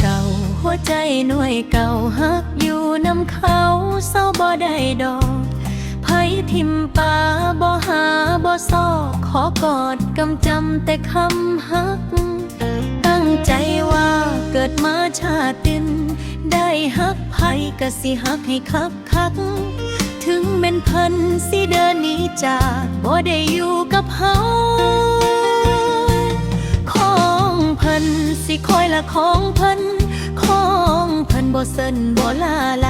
เก่าหัวใจหน่วยเก่าฮักอยู่นำเขาเศร้าบ่ได้ดอกไผทิมป่าบ่หาบ่ซอกขอกอดกำจำแต่คำฮักตั้งใจว่าเกิดมาชาติดินได้ฮักไผก็สิฮักให้คักถึงแม่นเพิ่นสิเดินหนีจากบ่ได้อยู่กับเฮาของเพิ่นสิคอยละของเพิ่นของเพิ่นบ่เซินบ่ลาไหล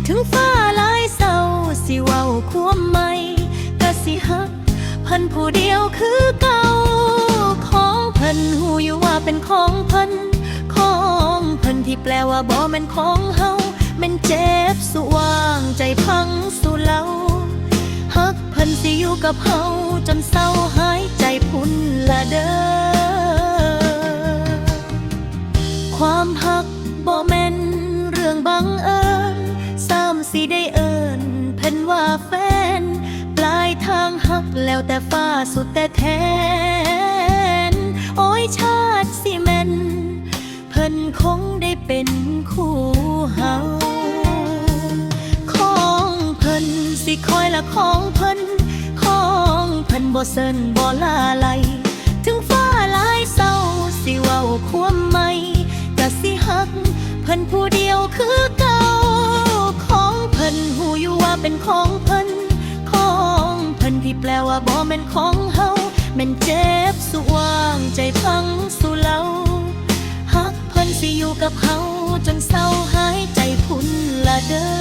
ถึงฟ้าหลายเศร้าสิเว้าความใหม่ก็สิฮักเพิ่นผู้เดียวคือเก่าของเพิ่นหูอยู่ว่าเป็นของเพิ่นของเพิ่นที่แปลว่าบ่แม่นของเฮาแม่นเจ็บสุว่างใจพังสุเล่าฮักเพิ่นสิอยู่กับเฮาจนเศร้าหายใจพุ่นละเด้อความฮักบ่แม่นเรื่องบังเอิญซ้ำสิได้เอิ้นเพิ่นว่าแฟนปลายทางฮักแล้วแต่ฟ้าสุดแต่แทนโอ้ยชาติสิแม่นเพิ่นคงได้เป็นคู่เฮาของเพิ่นสิคอยละของเพิ่นของเพิ่นบ่เซินบ่ลาไหลถึงฟ้าหลายเศร้าสิเว้าความใหม่ก็สิฮักเพิ่นผู้เดียวคือเก่าของเพิ่นหูอยู่ว่าเป็นของเพิ่นของเพิ่นที่แปลว่าบ่แม่นของเฮาแม่นเจ็บสุว่างใจพังสุเล่าฮักเพิ่นสิอยู่กับเฮาจนเศร้าหายใจพุ่นละเด้อ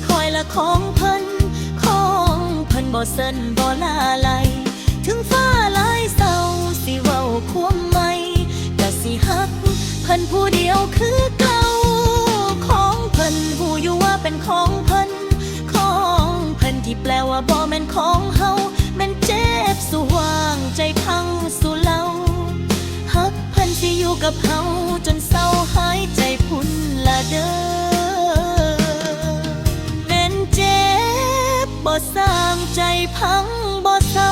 คอยละของเพิ่นของเพิ่นบ่เซินบ่ลาไหลถึงฟ้าหลายเศร้าสิเว้าความใหม่ก็สิฮักเพิ่นผู้เดียวคือเก่าของเพิ่นหูอยู่ว่าเป็นของเพิ่นของเพิ่นที่แปลว่าบ่แม่นของเฮาแม่นเจ็บสุว่างใจพังสุเล่าฮักเพิ่นสิอยู่กับเฮาจนเศร้าหายใจพุ่นละเด้อบ่สร้างใจพังบ่เศร้า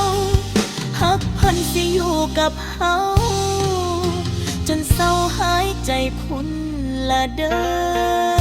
ฮักเพิ่นสิอยู่กับเฮาจนเศร้าหายใจพุ่นละเด้อ